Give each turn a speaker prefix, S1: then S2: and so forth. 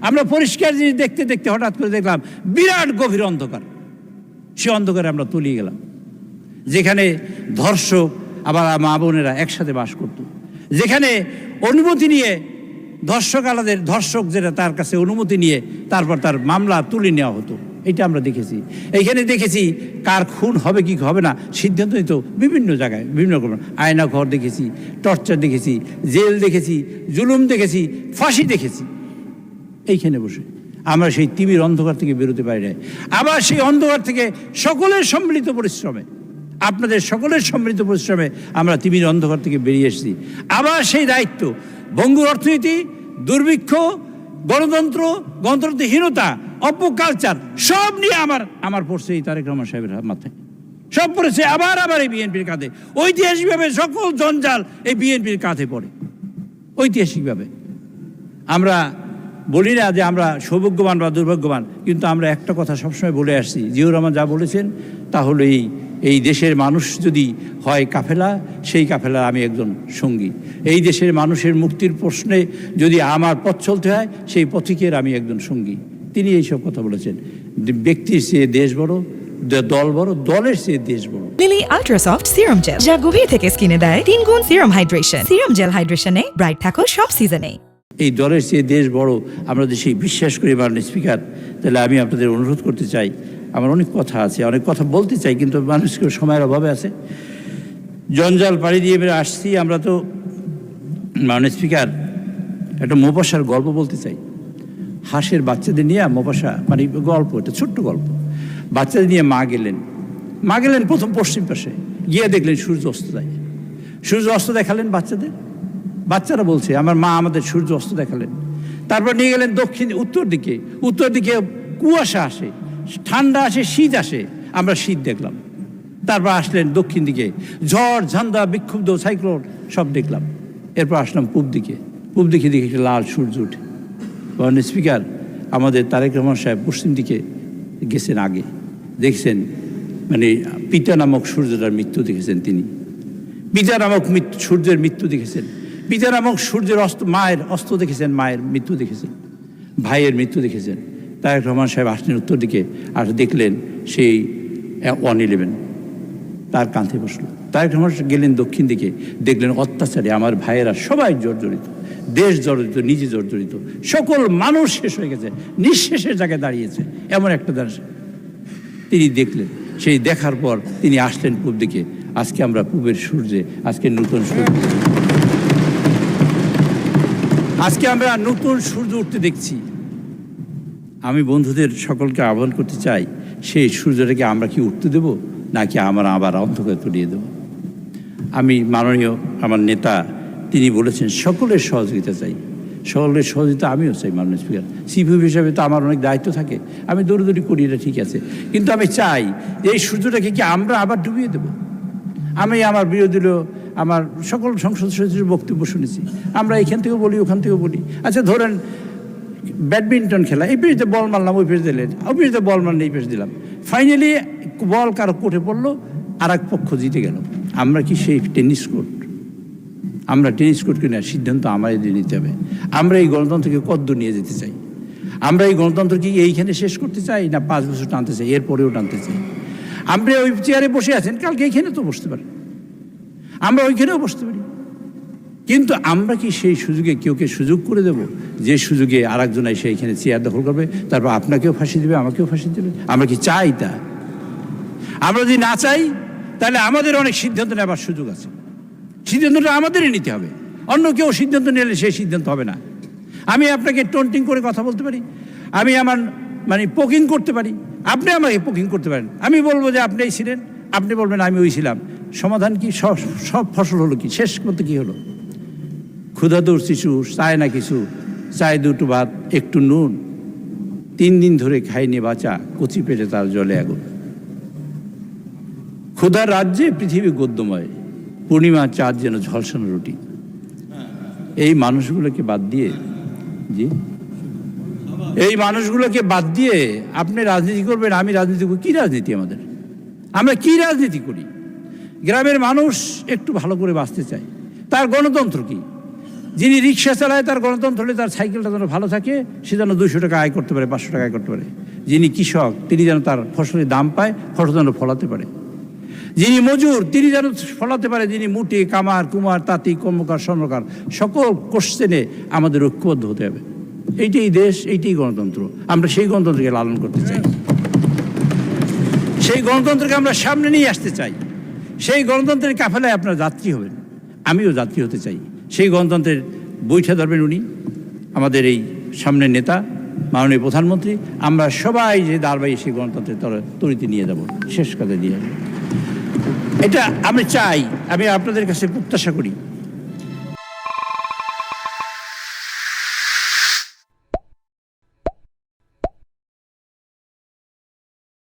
S1: আমরা পরিষ্কার জিনিস দেখতে দেখতে হঠাৎ করে দেখলাম বিরাট গভীর অন্ধকার। সে অন্ধকারে আমরা তলিয়ে গেলাম, যেখানে ধর্ষক আবার মা বোনেরা একসাথে বাস করত, যেখানে অনুমতি নিয়ে ধর্ষক যেটা তার কাছে অনুমতি নিয়ে তারপর তার মামলা তুলে নেওয়া হতো। এটা আমরা দেখেছি। এইখানে দেখেছি কার খুন হবে কি হবে না সিদ্ধান্ত নিত বিভিন্ন জায়গায়, বিভিন্ন রকম আয়না ঘর দেখেছি, টর্চার দেখেছি, জেল দেখেছি, জুলুম দেখেছি, ফাঁসি দেখেছি। এইখানে বসে আমরা সেই টিভির অন্ধকার থেকে বেরোতে পারি না। আবার সেই অন্ধকার থেকে সকলের সম্মিলিত পরিশ্রমে, আপনাদের সকলের সম্মিলিত পরিশ্রমে আমরা টিভির অন্ধকার থেকে বেরিয়ে এসেছি। আবার সেই দায়িত্ব, ভঙ্গুর অর্থনীতি, দুর্ভিক্ষ, গণতন্ত্র, গণতন্ত্রহীনতা, অপকালচার সব নিয়ে আমার পড়ছে এই তারেক রহমান সাহেবের মাথায়, সব পড়েছে আবার এই বিএনপির কাঁধে। ঐতিহাসিকভাবে সকল জঞ্জাল এই বিএনপির কাঁধে পড়ে। ঐতিহাসিকভাবে আমরা বলি না যে আমরা সৌভাগ্যবান বা দুর্ভাগ্যবান, কিন্তু আমরা একটা কথা সবসময় বলে আসছি, জিয়াউর রহমান যা বলেছেন তা হলো এই দেশের মানুষ যদি হয় কাফেলা, সেই কাফেলার আমি একজন সঙ্গী। এই দেশের মানুষের মুক্তির প্রশ্নে যদি আমার পথ চলতে হয়, সেই পথিকের আমি একজন সঙ্গী। তিনি এইসব কথা বলেছেন। ব্যক্তির চেয়ে দেশ বড়, দল বড়, দলের চেয়ে দেশ বড়।
S2: লিলি আল্ট্রাসফট সিরাম জেল, যা গভীর থেকে স্কিনে দেয় 3 গুণ সিরাম হাইড্রেশন। সিরাম জেল হাইড্রেশনে ব্রাইট থাকো সব সিজনে।
S1: এই দলের চেয়ে দেশ বড় আমরা যদি সেই বিশ্বাস করি মাননীয় স্পিকার, তাহলে আমি আপনাদের অনুরোধ করতে চাই, আমার অনেক কথা আছে, অনেক কথা বলতে চাই, কিন্তু মানুষকে সময়ের অভাবে আছে। জঞ্জাল পাড়ি দিয়ে বেড়ে আসছি আমরা। তো মাননীয় স্পিকার, একটা মোপাসার গল্প বলতে চাই। হাঁসের বাচ্চাদের নিয়ে মোপাসা, মানে গল্প, এটা ছোট্ট গল্প। বাচ্চাদের নিয়ে মা গেলেন প্রথম পশ্চিম পাশে, গিয়ে দেখলেন সূর্য অস্ত যায়। সূর্য অস্ত দেখালেন বাচ্চারা বলছে আমার মা আমাদের সূর্য অস্ত দেখালেন। তারপর নিয়ে গেলেন উত্তর দিকে কুয়াশা আসে, ঠান্ডা আসে, শীত আসে, আমরা শীত দেখলাম। তারপর আসলেন দক্ষিণ দিকে, ঝড় ঝঞ্ঝা বিক্ষুব্ধ সাইক্লোন সব দেখলাম। এরপর আসলাম পূব দিকে দেখে লাল সূর্য উঠে। মাননীয় স্পিকার, আমাদের তারেক রহমান সাহেব পশ্চিম দিকে গেছেন, আগে দেখছেন, মানে পিতা নামক সূর্যটার মৃত্যু দেখেছেন। তিনি পিতা নামক সূর্যের মৃত্যু দেখেছেন, পিতা নামক সূর্যের মায়ের অস্ত দেখেছেন, মায়ের মৃত্যু দেখেছেন, ভাইয়ের মৃত্যু দেখেছেন। তারেক রহমান সাহেব আসলেন উত্তর দিকে, আর দেখলেন সেই 111 তার কাঁধে বসলো। তারেক রহমান গেলেন দক্ষিণ দিকে, দেখলেন অত্যাচারে আমার ভাইয়েরা সবাই জর্জরিত, দেশ জর্জরিত, নিজে জর্জরিত, সকল মানুষ শেষ হয়ে গেছে, নিঃশেষের জায়গায় দাঁড়িয়েছে, এমন একটা দেশ তিনি দেখলেন। সেই দেখার পর তিনি আসলেন পূব দিকে। আজকে আমরা পূবের সূর্যে, আজকে আমরা নতুন সূর্য উঠতে দেখছি। আমি বন্ধুদের সকলকে আহ্বান করতে চাই, সেই সূর্যটাকে আমরা কি উঠতে দেব, নাকি আমরা আবার অন্ধকারে তলিয়ে দেব? আমি মাননীয় আমার নেতা, তিনি বলেছেন সকলের সহযোগিতা চাই। সকলের সহযোগিতা আমিও চাই মাননীয় স্পিকার। চিফ হুইপ হিসাবে তো আমার অনেক দায়িত্ব থাকে, আমি দৌড়ি করি, এটা ঠিক আছে, কিন্তু আমি চাই যে এই সূর্যটাকে কি আমরা আবার ডুবিয়ে দেব? আমি আমার বিরোধী আমার সকল সংসদ সদস্যের বক্তব্য শুনেছি, আমরা এখান থেকেও বলি, ওখান থেকেও বলি। আচ্ছা ধরেন ব্যাডমিন্টন খেলা, এই পেজে বল মারলাম, ওই পেজ দিলেন, ওই পেজে বল মারলে এই পেজ দিলাম, ফাইনালি বল কারো কোর্টে পড়লো, আর এক পক্ষ জিতে গেল। আমরা কি সেই টেনিস কোর্ট? আমরা টেনিস কোর্ট কিনা সিদ্ধান্ত আমাদের নিতে হবে। আমরা এই গণতন্ত্রকে কদ্দূর নিয়ে যেতে চাই? আমরা এই গণতন্ত্র কি এইখানে শেষ করতে চাই, না 5 বছর টানতে চাই, এরপরেও টানতে চাই? আমরা ওই চেয়ারে বসে আছেন, কালকে এইখানে তো বসতে পারি, আমরা ওইখানেও বসতে পারি, কিন্তু আমরা কি সেই সুযোগে কেউকে সুযোগ করে দেব, যে সুযোগে আর একজন এসে এইখানে চেয়ার দখল করবে, তারপর আপনাকেও ফাঁসি দেবে, আমাকেও ফাঁসি দেবে? আমরা কি চাই তা? আমরা যদি না চাই, তাহলে আমাদের অনেক সিদ্ধান্ত নেবার সুযোগ আছে। সিদ্ধান্তটা আমাদেরই নিতে হবে, অন্য কেউ সিদ্ধান্ত নিলে সেই সিদ্ধান্ত হবে না। আমি আপনাকে টন্টিং করে কথা বলতে পারি, আমি আমার পোকিং করতে পারি, আপনি আমাকে পোকিং করতে পারেন। আমি বলবো যে আপনি এই ছিলেন, আপনি বলবেন আমি ওই ছিলাম। সমাধান কি? সব ফসল হলো কি? শেষ করতে কি হলো? ক্ষুধাতুর শিশু চায় না কিছু, চায় দুটো ভাত, একটু নুন, 3 দিন ধরে খাইনি বাঁচা, কচি পেটে তার জলে আগুন। ক্ষুধার রাজ্যে পৃথিবী গদ্যময়, পূর্ণিমা চাঁদ যেন ঝলসানো রুটি। এই মানুষগুলোকে বাদ দিয়ে আপনি রাজনীতি করবেন, আমি রাজনীতি করি? কি রাজনীতি আমাদের? আমরা কি রাজনীতি করি? গ্রামের মানুষ একটু ভালো করে বাঁচতে চায়, তার গণতন্ত্র কি? যিনি রিক্সা চালায় তার গণতন্ত্র হলে তার সাইকেলটা যেন ভালো থাকে, সে যেন 200 টাকা আয় করতে পারে, 500 টাকা আয় করতে পারে। যিনি কৃষক তিনি যেন তার ফসলের দাম পায়, ফসল যেন ফলাতে পারে। যিনি মজুর তিনি যেন ফলাতে পারে, যিনি মুটে কামার কুমার তাঁতি কর্মকার স্বর্ণকার সকল কোশ্চেনে আমাদের ঐক্যবদ্ধ হতে হবে। এইটাই দেশ, এইটাই গণতন্ত্র। আমরা সেই গণতন্ত্রকে লালন করতে চাই, সেই গণতন্ত্রকে আমরা সামনে নিয়ে আসতে চাই। সেই গণতন্ত্রের কাফেলায় আপনারা যাত্রী হবেন, আমিও যাত্রী হতে চাই। সেই গণতন্ত্রের বৈঠা ধরবেন উনি, আমাদের এই সামনের নেতা মাননীয় প্রধানমন্ত্রী। আমরা সবাই যে দাঁড়াই সেই গণতন্ত্রের তরিতে নিয়ে যাব, শেষ কাজে নিয়ে যাব। এটা আমি চাই, আমি আপনাদের কাছে প্রত্যাশা করি